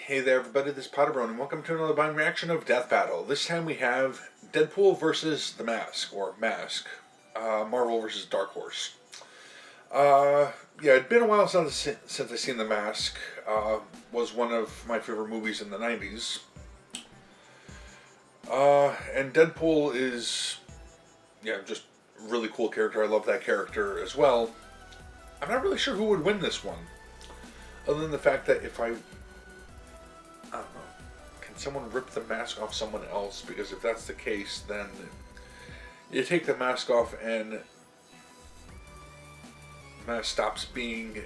Hey there everybody, this is PotterBrony and welcome to another blind reaction of DeathBattle. This time we have Deadpool versus The Mask, or Mask, Marvel versus Dark Horse. Yeah, it'd been a while since I've seen The Mask. Was one of my favorite movies in the 90s. And Deadpool is, just a really cool character. I love that character as well. I'm not really sure who would win this one, other than the fact that if I don't know, can someone rip the mask off someone else? Because if that's the case, then you take the mask off and the mask stops being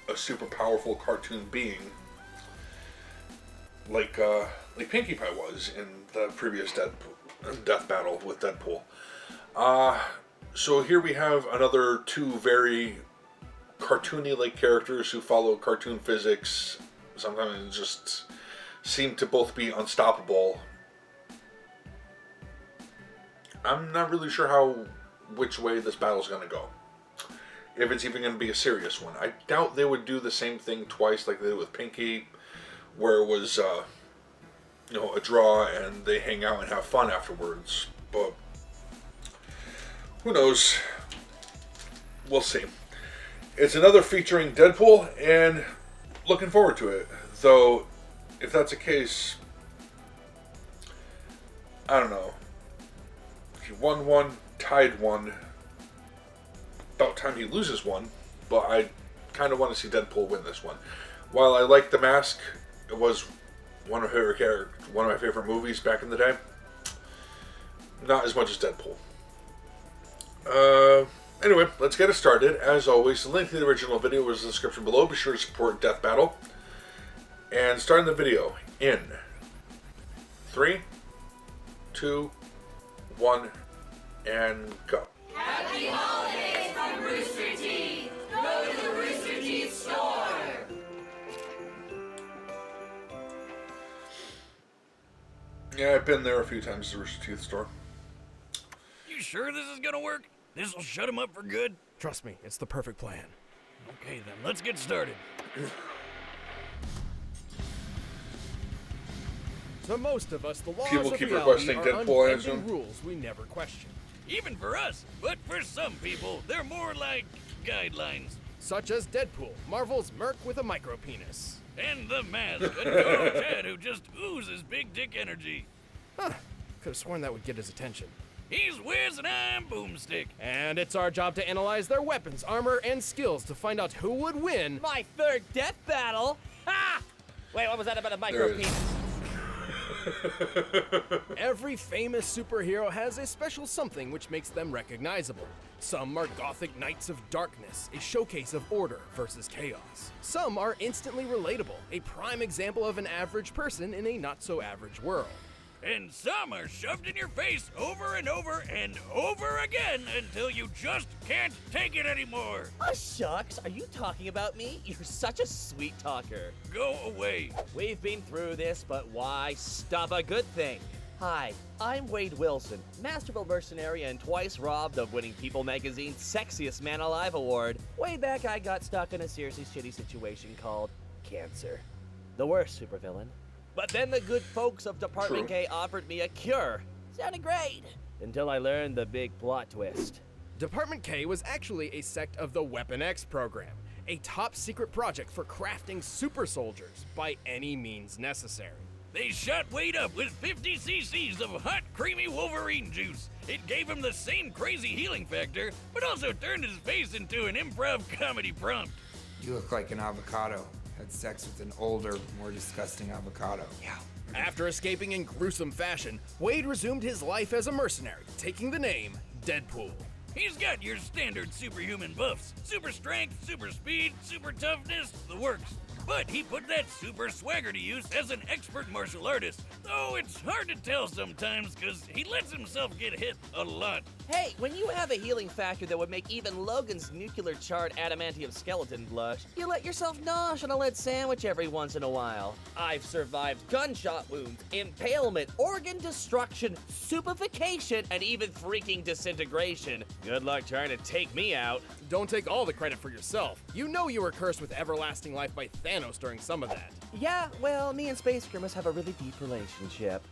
a super powerful cartoon being, like Pinkie Pie was in the previous Death Battle with Deadpool. So here we have another two very cartoony-like characters who follow cartoon physics. Sometimes just seem to both be unstoppable. I'm not really sure which way this battle's going to go. If it's even going to be a serious one. I doubt they would do the same thing twice like they did with Pinkie, where it was, a draw and they hang out and have fun afterwards. But who knows? We'll see. It's another featuring Deadpool, and looking forward to it. Though, if that's the case, I don't know. He won one, tied one. About time he loses one, but I kind of want to see Deadpool win this one. While I like The Mask, it was one of my favorite movies back in the day. Not as much as Deadpool. Anyway, let's get it started. As always, the link to the original video is in the description below. Be sure to support DeathBattle. And starting the video in 3, 2, 1, and go. Happy holidays from Rooster Teeth! Go to the Rooster Teeth store! Yeah, I've been there a few times at the Rooster Teeth store. You sure this is gonna work? This'll shut him up for good? Trust me, it's the perfect plan. Okay then, let's get started. To most of us, the laws People of keep reality requesting are Deadpool, I unbending assume. rules we never question. Even for us, but for some people, they're more like guidelines. Such as Deadpool, Marvel's merc with a micropenis. And The Mask, a total Chad who just oozes big dick energy. Huh, could have sworn that would get his attention. He's Wiz and I'm Boomstick. And it's our job to analyze their weapons, armor, and skills to find out who would win. My third death battle? Ha! Wait, what was that about a micropenis? Every famous superhero has a special something which makes them recognizable. Some are gothic knights of darkness, a showcase of order versus chaos. Some are instantly relatable, a prime example of an average person in a not-so-average world. And some are shoved in your face over and over and over again until you just can't take it anymore. Oh, shucks, are you talking about me? You're such a sweet talker. Go away. We've been through this, but why stop a good thing? Hi, I'm Wade Wilson, masterful mercenary and twice robbed of winning People Magazine's Sexiest Man Alive award. Way back, I got stuck in a seriously shitty situation called cancer. The worst supervillain. But then the good folks of Department K offered me a cure. Sounded great. Until I learned the big plot twist. Department K was actually a sect of the Weapon X program, a top-secret project for crafting super soldiers by any means necessary. They shot Wade up with 50 cc's of hot, creamy Wolverine juice. It gave him the same crazy healing factor, but also turned his face into an improv comedy prompt. You look like an avocado. Had sex with an older, more disgusting avocado. Yeah. After escaping in gruesome fashion, Wade resumed his life as a mercenary, taking the name Deadpool. He's got your standard superhuman buffs. Super strength, super speed, super toughness, the works. But he put that super swagger to use as an expert martial artist. Though it's hard to tell sometimes because he lets himself get hit a lot. Hey, when you have a healing factor that would make even Logan's nuclear-charred adamantium skeleton blush, you let yourself nosh on a lead sandwich every once in a while. I've survived gunshot wounds, impalement, organ destruction, stupefaction, and even freaking disintegration. Good luck trying to take me out. Don't take all the credit for yourself. You know you were cursed with everlasting life by Thanos during some of that. Yeah, well, me and Space Grimace have a really deep relationship.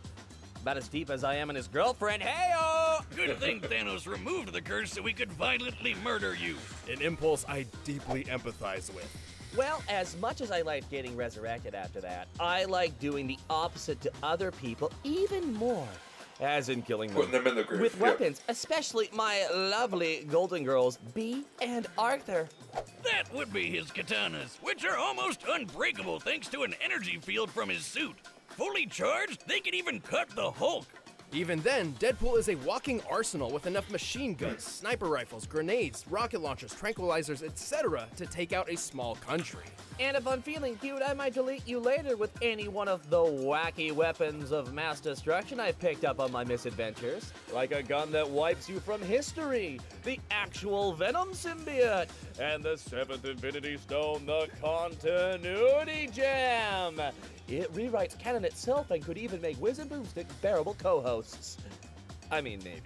About as deep as I am and his girlfriend. Hey-oh! Good thing Thanos removed the curse so we could violently murder you. An impulse I deeply empathize with. Well, as much as I liked getting resurrected after that, I like doing the opposite to other people even more. As in killing Putting them in the grave. with Yep. weapons, especially my lovely golden girls, Bee and Arthur. That would be his katanas, which are almost unbreakable thanks to an energy field from his suit. Fully charged, they can even cut the Hulk. Even then, Deadpool is a walking arsenal with enough machine guns, sniper rifles, grenades, rocket launchers, tranquilizers, etc. to take out a small country. And if I'm feeling cute, I might delete you later with any one of the wacky weapons of mass destruction I've picked up on my misadventures. Like a gun that wipes you from history, the actual Venom symbiote, and the 7th Infinity Stone, the Continuity Gem. It rewrites canon itself and could even make Wiz and Boomstick bearable co-hosts. I mean, maybe.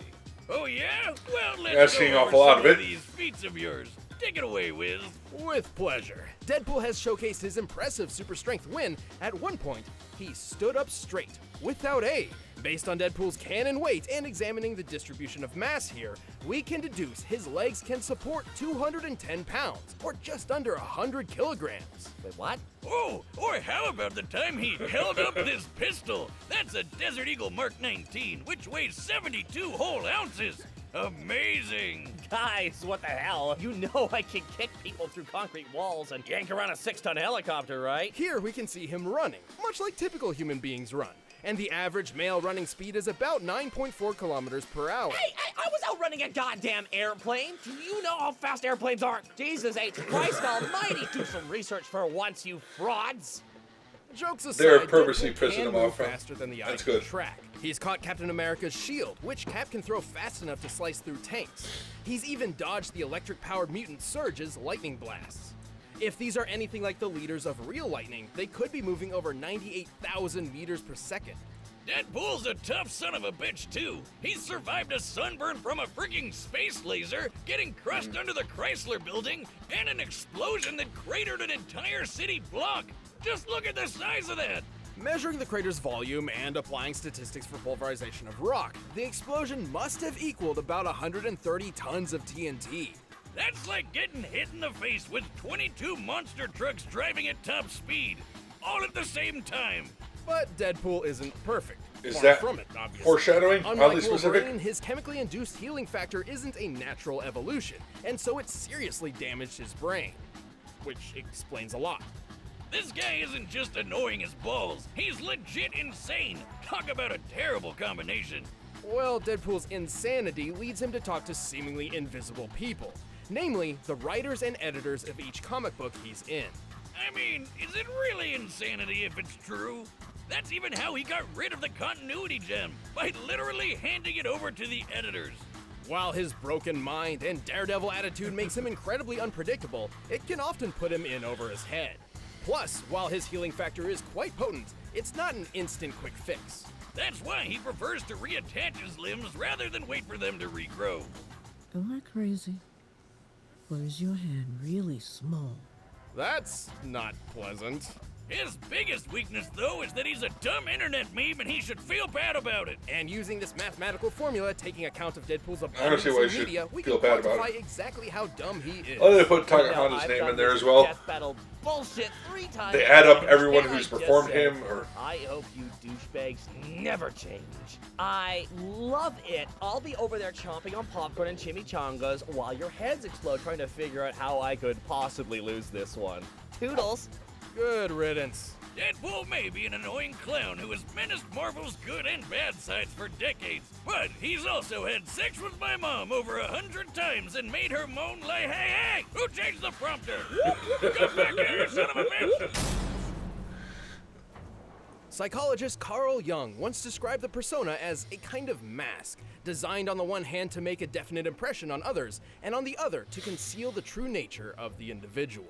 Oh yeah? Well, let's Yeah, go seeing an over awful lot some of it. these feats of yours. Take it away, Wiz. With pleasure. Deadpool has showcased his impressive super strength when, at one point, he stood up straight, without aid. Based on Deadpool's cannon weight and examining the distribution of mass here, we can deduce his legs can support 210 pounds, or just under 100 kilograms. Wait, what? Oh, or how about the time he held up this pistol? That's a Desert Eagle Mark 19, which weighs 72 whole ounces. Amazing. Guys, what the hell? You know I can kick people through concrete walls and yank around a 6-ton helicopter, right? Here we can see him running, much like typical human beings run. And the average male running speed is about 9.4 kilometers per hour. Hey, I was out running a goddamn airplane. Do you know how fast airplanes are? Jesus H. Christ almighty, do some research for once, you frauds. Jokes aside, They're purposely Deadpool pissing can him move off, huh? faster than the eye That's can good. track. He's caught Captain America's shield, which Cap can throw fast enough to slice through tanks. He's even dodged the electric-powered mutant Surge's lightning blasts. If these are anything like the leaders of real lightning, they could be moving over 98,000 meters per second. Deadpool's a tough son of a bitch, too. He's survived a sunburn from a freaking space laser, getting crushed under the Chrysler building, and an explosion that cratered an entire city block. Just look at the size of that. Measuring the crater's volume and applying statistics for pulverization of rock, the explosion must have equaled about 130 tons of TNT. That's like getting hit in the face with 22 monster trucks driving at top speed, all at the same time. But Deadpool isn't perfect. Is Far that from it, obviously. foreshadowing? Unlike Oddly specific? Wolverine, his chemically induced healing factor isn't a natural evolution, and so it seriously damaged his brain. Which explains a lot. This guy isn't just annoying as balls, he's legit insane. Talk about a terrible combination. Well, Deadpool's insanity leads him to talk to seemingly invisible people, namely the writers and editors of each comic book he's in. I mean, is it really insanity if it's true? That's even how he got rid of the continuity gem, by literally handing it over to the editors. While his broken mind and daredevil attitude makes him incredibly unpredictable, it can often put him in over his head. Plus, while his healing factor is quite potent, it's not an instant quick fix. That's why he prefers to reattach his limbs rather than wait for them to regrow. Am I crazy? Or is your hand really small? That's not pleasant. His biggest weakness, though, is that he's a dumb internet meme and he should feel bad about it. And using this mathematical formula, taking account of Deadpool's I don't abundance see why he in should media, we feel can bad about quantify it. exactly how dumb he is. Oh, they put Now, Honda's I've name done in there this as well. DeathBattle bullshit 3 times. They add up and everyone I who's just performed said, him, or I hope you douchebags never change. I love it. I'll be over there chomping on popcorn and chimichangas while your heads explode trying to figure out how I could possibly lose this one. Toodles. Good riddance. Deadpool may be an annoying clown who has menaced Marvel's good and bad sides for decades, but he's also had sex with my mom over 100 times and made her moan like, hey, who changed the prompter? Come back here, you son of a bitch! Psychologist Carl Jung once described the persona as a kind of mask, designed on the one hand to make a definite impression on others, and on the other to conceal the true nature of the individual.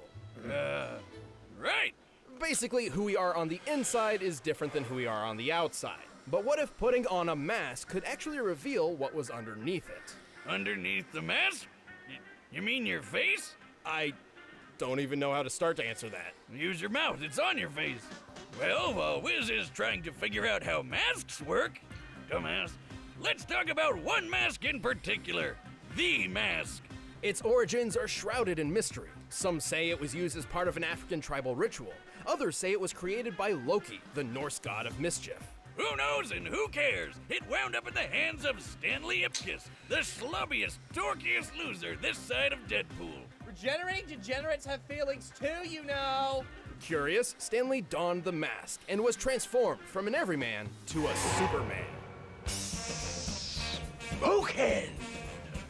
Right. Basically, who we are on the inside is different than who we are on the outside. But what if putting on a mask could actually reveal what was underneath it? Underneath the mask? You mean your face? I don't even know how to start to answer that. Use your mouth, it's on your face. Well, while Wiz is trying to figure out how masks work, dumbass, let's talk about one mask in particular, the mask. Its origins are shrouded in mystery. Some say it was used as part of an African tribal ritual. Others say it was created by Loki, the Norse god of mischief. Who knows and who cares? It wound up in the hands of Stanley Ipkiss, the slubbiest, dorkiest loser this side of Deadpool. Regenerating degenerates have feelings too, you know. Curious, Stanley donned the mask and was transformed from an everyman to a Superman. Smokehead!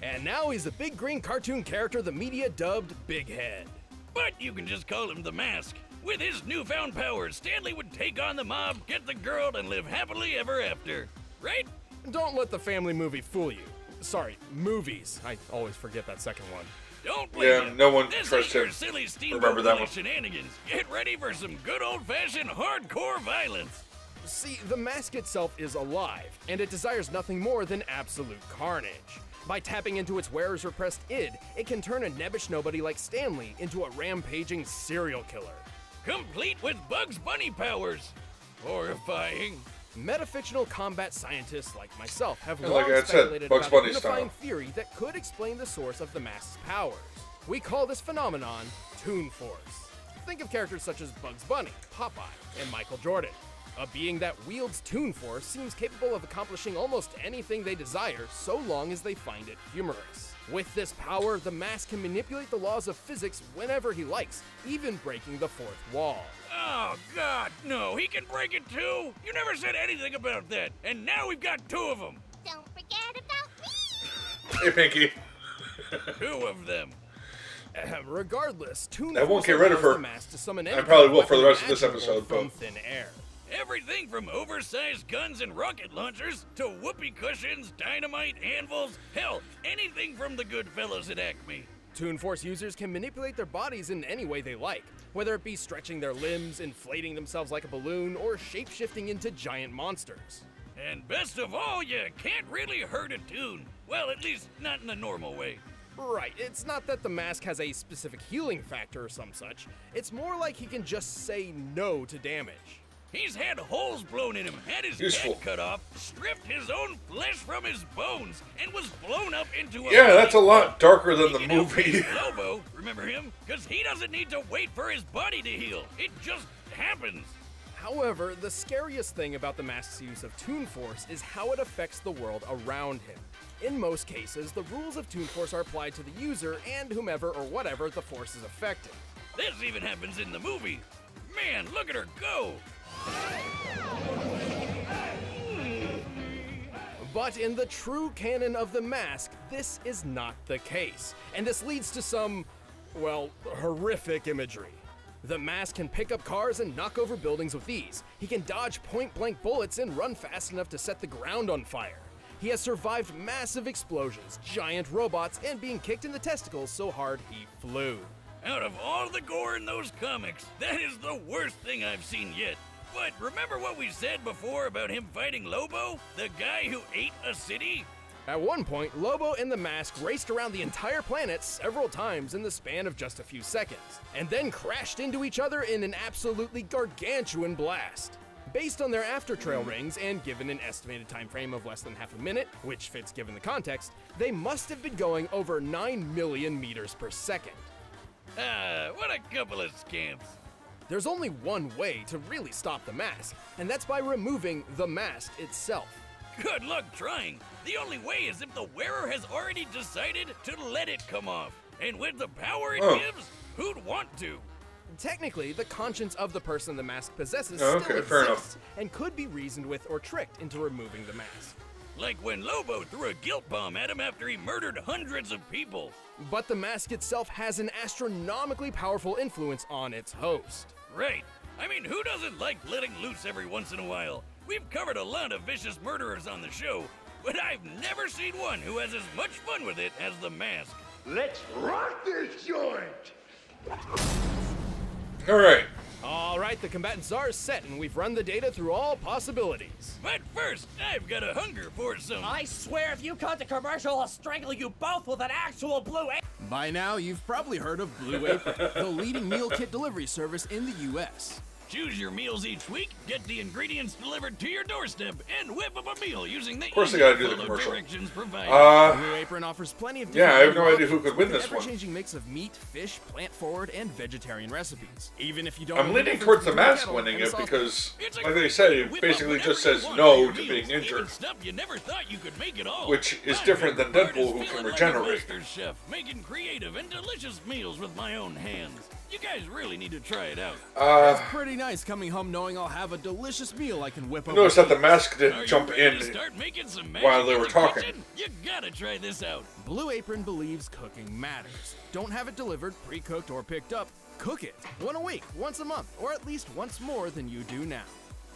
And now he's the big green cartoon character the media dubbed Big Head. But you can just call him the Mask. With his newfound powers, Stanley would take on the mob, get the girl, and live happily ever after. Right? Don't let the family movie fool you. Sorry, movies. I always forget that second one. Don't blame Yeah, you. no one This trusts ain't your him. silly Steamboat Remember that Willie one. shenanigans. Get ready for some good old-fashioned hardcore violence. See, the mask itself is alive, and it desires nothing more than absolute carnage. By tapping into its wearer's repressed id, it can turn a nebbish nobody like Stanley into a rampaging serial killer. Complete with Bugs Bunny powers. Horrifying. Metafictional combat scientists like myself have Yeah, long like I said, speculated Bugs about a Bunny unifying style. theory that could explain the source of the mask's powers. We call this phenomenon Toon Force. Think of characters such as Bugs Bunny, Popeye, and Michael Jordan. A being that wields Toon Force seems capable of accomplishing almost anything they desire so long as they find it humorous. With this power, the mask can manipulate the laws of physics whenever he likes, even breaking the fourth wall. Oh, God, no, he can break it too. You never said anything about that, and now we've got two of them. Don't forget about me. Hey, Pinky. Two of them. Regardless, Toon I won't Force get rid of allows her. the mask to summon I any probably kind of will for the weapon rest of this imaginable episode, from but- thin air. Everything from oversized guns and rocket launchers to whoopee cushions, dynamite, anvils, hell, anything from the good fellas at Acme. Toon Force users can manipulate their bodies in any way they like, whether it be stretching their limbs, inflating themselves like a balloon, or shape-shifting into giant monsters. And best of all, you can't really hurt a tune. Well, at least not in a normal way. Right, it's not that the mask has a specific healing factor or some such, it's more like he can just say no to damage. He's had holes blown in him, had his Useful. head cut off, stripped his own flesh from his bones, and was blown up into a... Yeah, that's a lot darker than the He can movie. outpace Lobo, remember him? Because he doesn't need to wait for his body to heal. It just happens. However, the scariest thing about the mask's use of Toon Force is how it affects the world around him. In most cases, the rules of Toon Force are applied to the user and whomever or whatever the force is affecting. This even happens in the movie. Man, look at her go. But in the true canon of the mask, this is not the case. And this leads to some, well, horrific imagery. The mask can pick up cars and knock over buildings with ease. He can dodge point-blank bullets and run fast enough to set the ground on fire. He has survived massive explosions, giant robots, and being kicked in the testicles so hard he flew. Out of all the gore in those comics, that is the worst thing I've seen yet. But remember what we said before about him fighting Lobo? The guy who ate a city? At one point, Lobo and the mask raced around the entire planet several times in the span of just a few seconds, and then crashed into each other in an absolutely gargantuan blast. Based on their after-trail rings and given an estimated time frame of less than half a minute, which fits given the context, they must have been going over 9 million meters per second. Ah, what a couple of scamps. There's only one way to really stop the mask, and that's by removing the mask itself. Good luck trying. The only way is if the wearer has already decided to let it come off. And with the power it Oh. gives, who'd want to? Technically, the conscience of the person the mask possesses Oh, still okay, fair enough. exists and could be reasoned with or tricked into removing the mask. Like when Lobo threw a guilt bomb at him after he murdered hundreds of people. But the mask itself has an astronomically powerful influence on its host. Right. I mean, who doesn't like letting loose every once in a while? We've covered a lot of vicious murderers on the show, but I've never seen one who has as much fun with it as the mask. Let's rock this joint! All right. All right, the combatants are set, and we've run the data through all possibilities. But first, I've got a hunger for some... I swear if you cut the commercial, I'll strangle you both with an actual blue apron. By now, you've probably heard of Blue Apron, the leading meal kit delivery service in the U.S. Choose your meals each week, get the ingredients delivered to your doorstep, and whip up a meal using the course they gotta do the follow commercial. directions provided. Blue Apron offers plenty of Yeah, different I have no menu idea who options could win with this an one. ever-changing mix of meat, fish, plant-forward, and vegetarian recipes. Even if you don't I'm know the leaning difference towards the between mask kettle winning and a it sauce- because, It's a like they great said, way to it whip basically up just whatever says you want no for your to meals, being even injured. stuff you never thought you could make at all. Which is My different than favorite part Deadpool, is who can feeling like regenerate. a master chef, making creative and delicious meals with my own hands. You guys really need to try it out. It's pretty nice coming home knowing I'll have a delicious meal I can whip up. Notice that the mask Are didn't you jump ready in to start making some while magic they in were the talking. kitchen? You gotta try this out. Blue Apron believes cooking matters. Don't have it delivered, pre-cooked, or picked up. Cook it. One a week, once a month, or at least once more than you do now.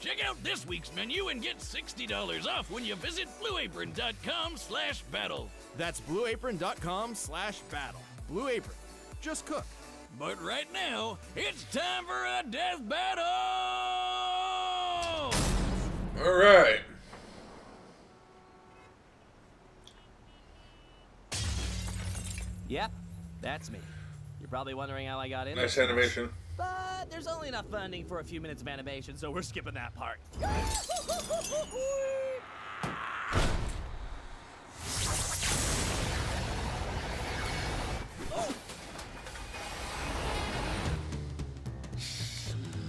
Check out this week's menu and get $60 off when you visit blueapron.com/battle. That's blueapron.com/battle. Blue Apron. Just cook. But right now, it's time for a death battle! Alright. Yep, that's me. You're probably wondering how I got in. Nice this. animation. But there's only enough funding for a few minutes of animation, so we're skipping that part.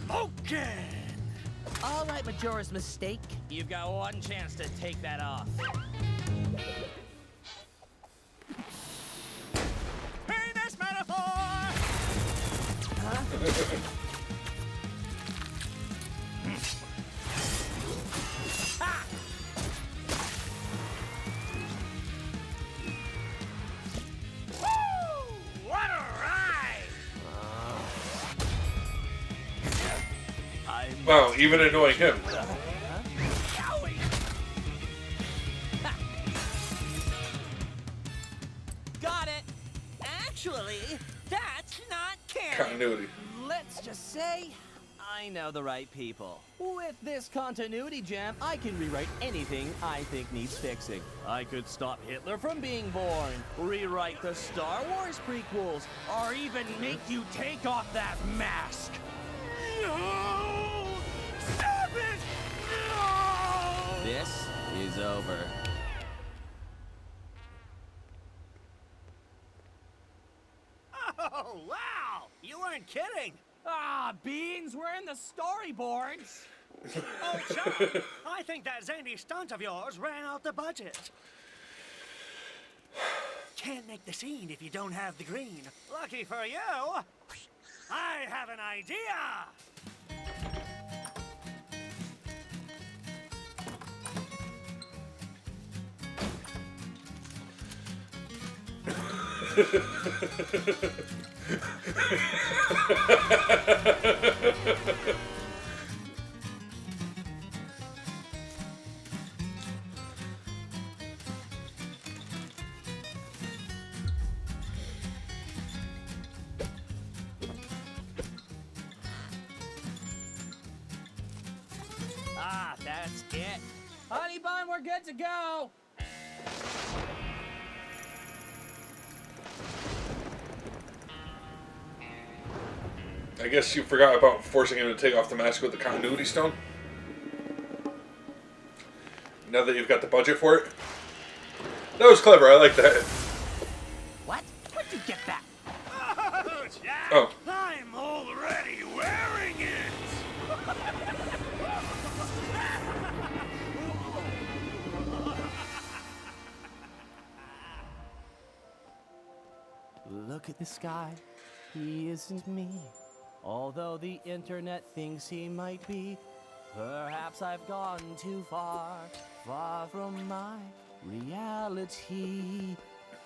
Okay! All right, Majora's Mistake. You've got one chance to take that off. Penis metaphor! Ha! Woo! What a ride! I'm Wow, even annoying him. Yowie! Ha! Got it! Actually, that's not canon. Continuity. Let's just say I know the right people. With this continuity gem, I can rewrite anything I think needs fixing. I could stop Hitler from being born, rewrite the Star Wars prequels, or even make you take off that mask. No! Stop it! No! This is over. Oh, wow! You weren't kidding! Ah, Beans, we're in the storyboards. Oh, Chuck, I think that zany stunt of yours ran out the budget. Can't make the scene if you don't have the green. Lucky for you, I have an idea! Ah, that's it. Honey bun, we're good to go. I guess you forgot about forcing him to take off the mask with the continuity stone. Now that you've got the budget for it. That was clever, I like that. What? Where'd you get that? Oh, Jack! Oh. I'm already wearing it! Look at the sky. He isn't me. Although the internet thinks he might be. Perhaps I've gone too far, far from my reality.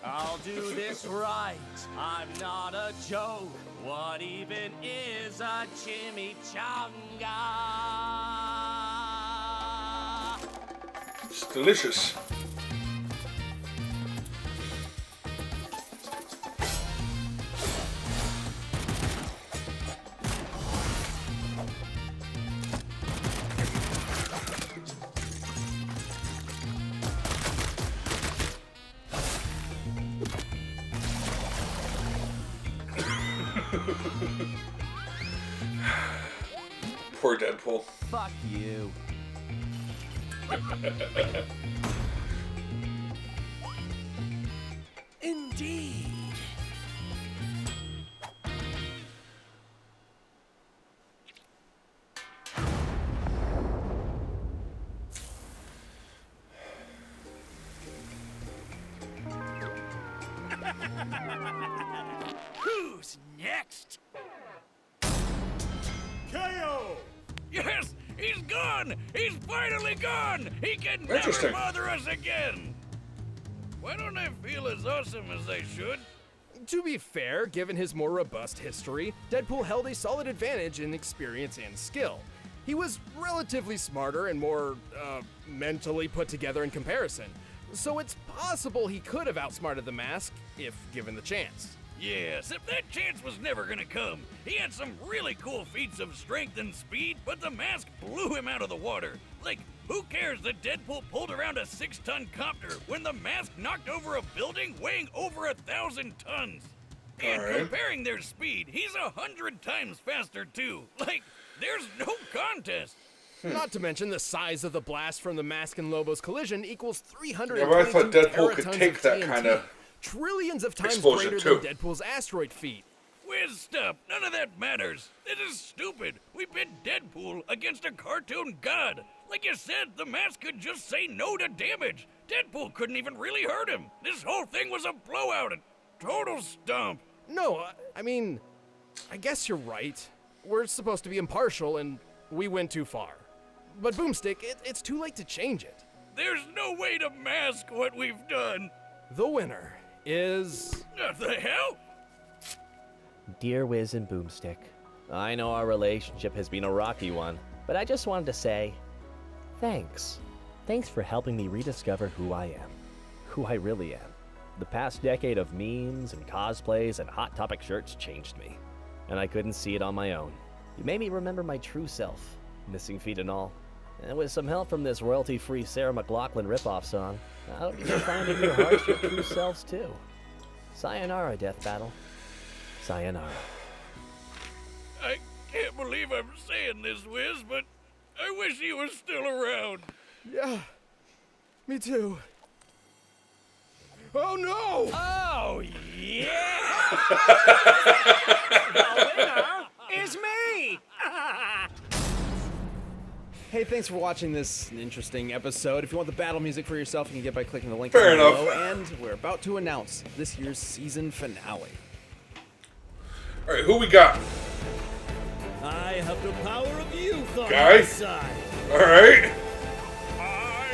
I'll do this right. I'm not a joke. What even is a chimichanga? It's delicious. Poor Deadpool. Fuck you. Indeed. Who's next? KO! Yes, he's gone! He's finally gone! He can never Interesting. bother us again! Why don't I feel as awesome as I should? To be fair, given his more robust history, Deadpool held a solid advantage in experience and skill. He was relatively smarter and more, mentally put together in comparison. So it's possible he could have outsmarted the Mask if given the chance. Yeah, except that chance was never gonna come. He had some really cool feats of strength and speed, but the Mask blew him out of the water. Like, who cares that Deadpool pulled around a 6-ton copter when the Mask knocked over a building weighing over 1,000 tons? And All right. comparing their speed, he's 100 times faster too. Like, there's no contest. Not to mention the size of the blast from the Mask and Lobo's collision equals 322 Yeah, but I thought Deadpool could teratons take of that TNT, kinda trillions of times explosion, greater too. than Deadpool's asteroid feat. Whiz stuff, none of that matters. It is stupid. We pit Deadpool against a cartoon god. Like you said, the Mask could just say no to damage. Deadpool couldn't even really hurt him. This whole thing was a blowout, a total stomp. No, I mean, I guess you're right. We're supposed to be impartial, and we went too far. But Boomstick, it's too late to change it. There's no way to mask what we've done. The winner is... What the hell? Dear Wiz and Boomstick, I know our relationship has been a rocky one, but I just wanted to say, thanks. Thanks for helping me rediscover who I am. Who I really am. The past decade of memes and cosplays and Hot Topic shirts changed me, and I couldn't see it on my own. You made me remember my true self, missing feet and all. And with some help from this royalty-free Sarah McLachlan ripoff song, I hope you can find in your hearts your true selves too. Sayonara, DeathBattle. Sayonara. I can't believe I'm saying this, Wiz, but I wish he was still around. Yeah, me too. Oh no! Oh, yeah! The winner is me! Hey, thanks for watching this interesting episode. If you want the battle music for yourself, you can get by clicking the link Fair down enough. below. And we're about to announce this year's season finale. All right, who we got? I have the power of youth on Guy? my side. All right. I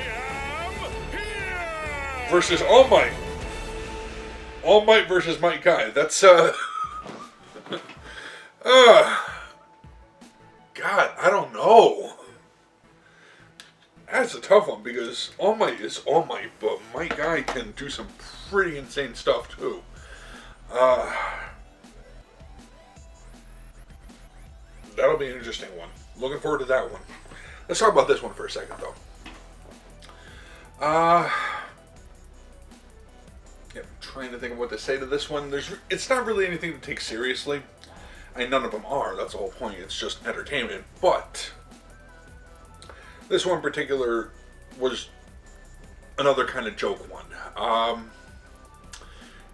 am here! Versus All Might. All Might versus Might Guy. That's God, I don't know. That's a tough one because All Might is All Might, but Might Guy can do some pretty insane stuff too. That'll be an interesting one. Looking forward to that one. Let's talk about this one for a second though. Yeah, I'm trying to think of what to say to this one. It's not really anything to take seriously. I mean, none of them are. That's the whole point. It's just entertainment. But this one in particular was another kind of joke one.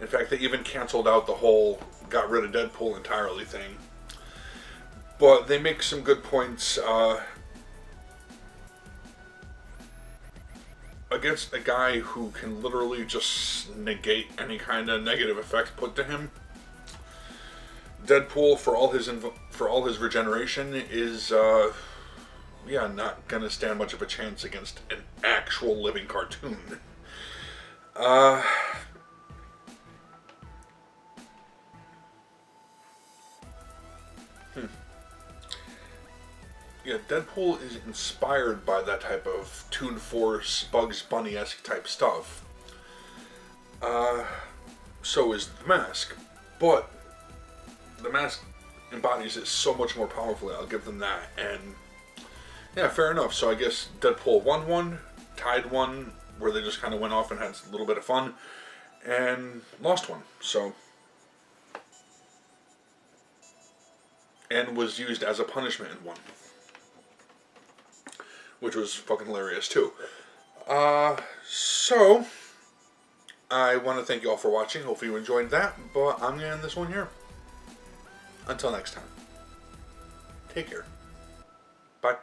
In fact, they even canceled out the whole got rid of Deadpool entirely thing. But they make some good points against a guy who can literally just negate any kind of negative effects put to him. Deadpool, for all his regeneration, is not gonna stand much of a chance against an actual living cartoon. Yeah, Deadpool is inspired by that type of Toon Force, Bugs Bunny-esque type stuff. So is the Mask. But the Mask embodies it so much more powerfully, I'll give them that. And yeah, fair enough. So I guess Deadpool won one, tied one, where they just kind of went off and had a little bit of fun, and lost one. So, and was used as a punishment in one. which was fucking hilarious too. So I want to thank you all for watching. Hopefully you enjoyed that, but I'm gonna end this one here. Until next time, take care. Bye.